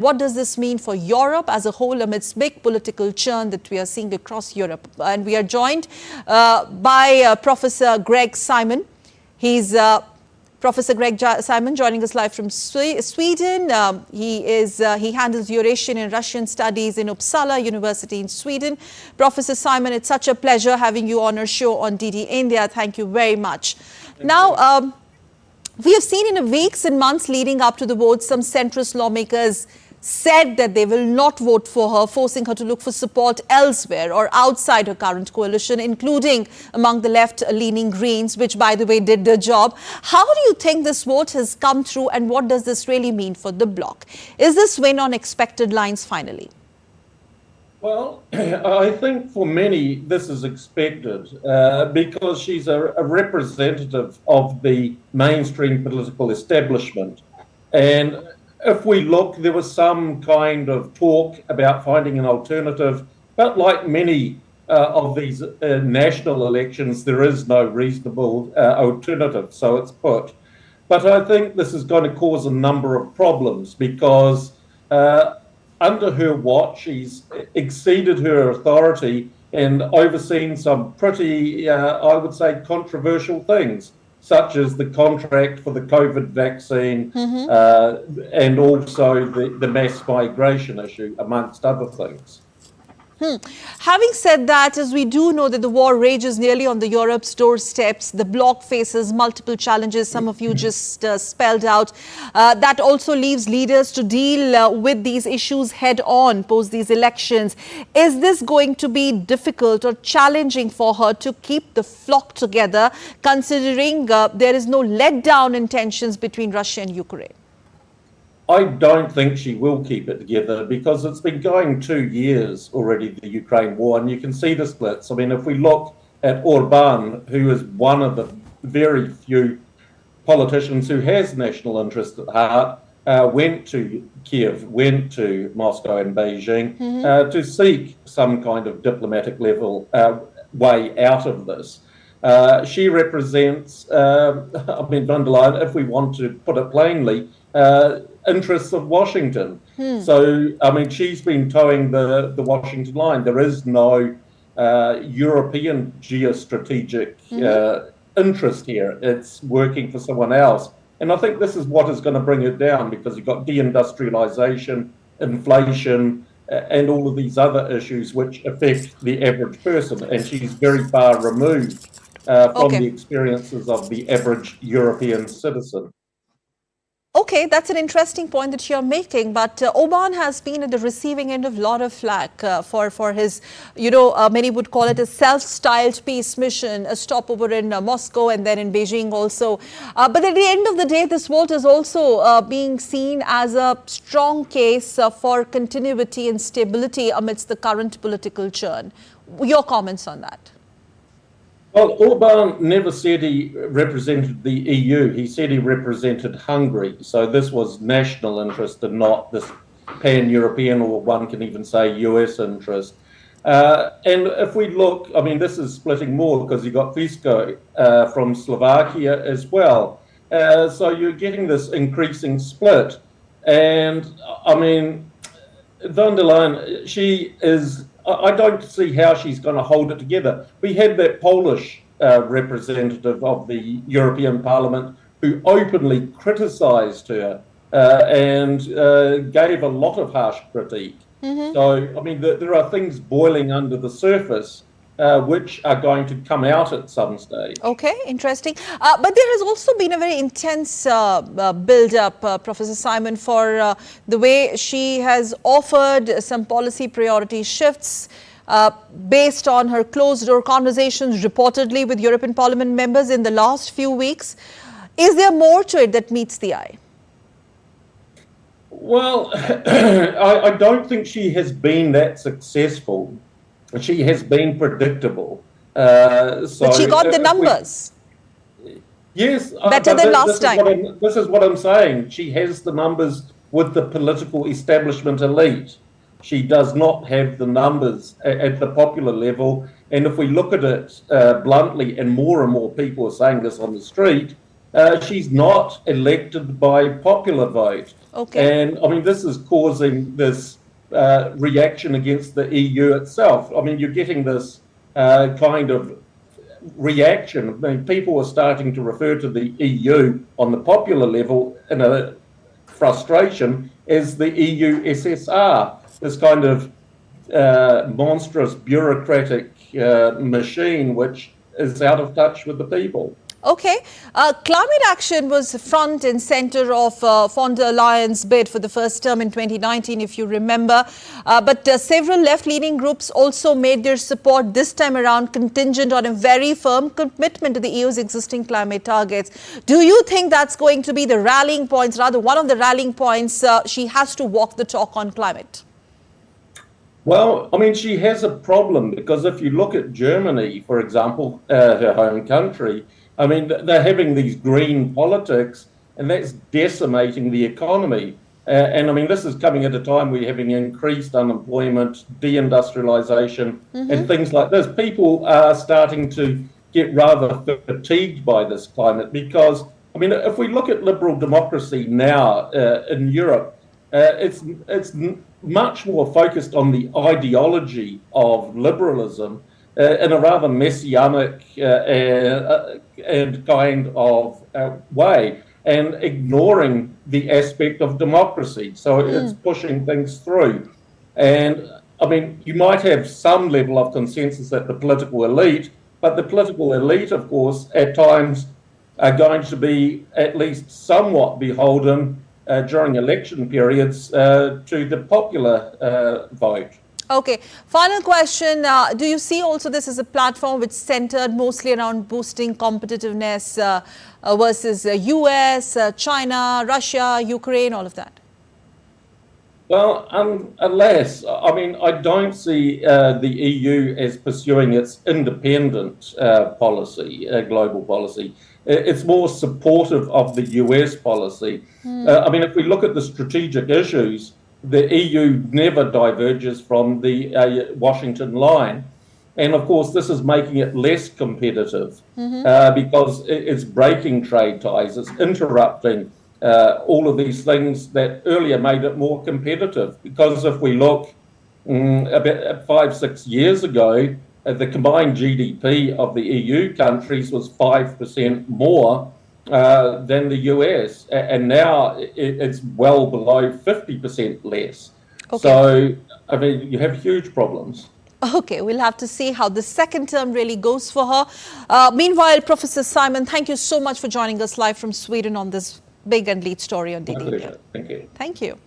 What does this mean for Europe as a whole amidst big political churn that we are seeing across Europe? And we are joined by Professor Greg Simon. He's Professor Greg Simon joining us live from Sweden. He handles Eurasian and Russian studies in Uppsala University in Sweden. Professor Simon, it's such a pleasure having you on our show on DD India. Thank you very much. Now, we have seen in the weeks and months leading up to the vote, some centrist lawmakers said that they will not vote for her, forcing her to look for support elsewhere or outside her current coalition, including among the left-leaning Greens, which, by the way, did their job. How do you think this vote has come through, and what does this really mean for the bloc? Is this win on expected lines finally? Well, I think for many this is expected because she's a representative of the mainstream political establishment. And if we look, there was some kind of talk about finding an alternative, but like many of these national elections, there is no reasonable alternative, so it's put. But I think this is going to cause a number of problems because under her watch, she's exceeded her authority and overseen some pretty, I would say, controversial things, such as the contract for the COVID vaccine and also the mass migration issue, amongst other things. Having said that, as we do know that the war rages nearly on the Europe's doorsteps, the bloc faces multiple challenges, some of you just spelled out. That also leaves leaders to deal with these issues head on post these elections. Is this going to be difficult or challenging for her to keep the flock together, considering there is no letdown in tensions between Russia and Ukraine? I don't think she will keep it together because it's been going 2 years already, the Ukraine war, and you can see the splits. I mean, if we look at Orban, who is one of the very few politicians who has national interest at heart, went to Kiev, went to Moscow and Beijing to seek some kind of diplomatic level way out of this. She represents, I mean, von der Leyen, if we want to put it plainly, interests of Washington. So, I mean, she's been towing the Washington line. There is no European geostrategic interest here. It's working for someone else. And I think this is what is going to bring it down because you've got deindustrialization, inflation, and all of these other issues which affect the average person. And she's very far removed from the experiences of the average European citizen. Okay, that's an interesting point that you're making, but Orban has been at the receiving end of a lot of flack for his, many would call it a self-styled peace mission, a stopover in Moscow and then in Beijing also. But at the end of the day, this vote is also being seen as a strong case for continuity and stability amidst the current political churn. Your comments on that? Well, Orban never said he represented the EU. He said he represented Hungary. So this was national interest and not this pan-European, or one can even say US interest. And if we look, I mean, this is splitting more because you got Fico from Slovakia as well. So you're getting this increasing split. And I mean, von der Leyen, she is, I don't see how she's going to hold it together. We had that Polish representative of the European Parliament who openly criticised her and gave a lot of harsh critique. So, I mean, there are things boiling under the surface which are going to come out at some stage. Okay, interesting. But there has also been a very intense build-up, Professor Simon, for the way she has offered some policy priority shifts based on her closed-door conversations reportedly with European Parliament members in the last few weeks. Is there more to it that meets the eye? Well, I don't think she has been that successful. She has been predictable. But she got the numbers. Yes. Better than last time. This is what I'm saying. She has the numbers with the political establishment elite. She does not have the numbers at the popular level. And if we look at it bluntly, and more people are saying this on the street, She's not elected by popular vote. Okay. And I mean, this is causing this reaction against the EU itself. I mean, you're getting this kind of reaction. I mean, people are starting to refer to the EU on the popular level in a frustration as the EU SSR, this kind of monstrous bureaucratic machine which is out of touch with the people. Okay. Climate action was front and center of von der Leyen's bid for the first term in 2019, if you remember. But several left-leaning groups also made their support this time around contingent on a very firm commitment to the EU's existing climate targets. Do you think that's going to be the rallying points, rather one of the rallying points? She has to walk the talk on climate. Well, I mean, she has a problem because if you look at Germany, for example, her home country, I mean, they're having these green politics, and that's decimating the economy. And I mean, this is coming at a time we're having increased unemployment, deindustrialization, and things like this. People are starting to get rather fatigued by this climate because, I mean, if we look at liberal democracy now in Europe, it's much more focused on the ideology of liberalism in a rather messianic and kind of way, and ignoring the aspect of democracy. So it's pushing things through. And I mean, you might have some level of consensus at the political elite, but the political elite, of course, at times are going to be at least somewhat beholden during election periods to the popular vote. Okay. Final question. Do you see also this as a platform which centered mostly around boosting competitiveness versus US, China, Russia, Ukraine, all of that? Well, alas, I mean, I don't see the EU as pursuing its independent policy, global policy. It's more supportive of the US policy. I mean, if we look at the strategic issues, the EU never diverges from the Washington line. And of course, this is making it less competitive because it's breaking trade ties, it's interrupting all of these things that earlier made it more competitive. Because if we look about 5-6 years ago, the combined GDP of the EU countries was 5% more than the US, and now it's well below 50% less. Okay. So, I mean, you have huge problems. Okay, we'll have to see how the second term really goes for her. Meanwhile, Professor Simon, thank you so much for joining us live from Sweden on this big and lead story on DD. My pleasure. Thank you. Thank you.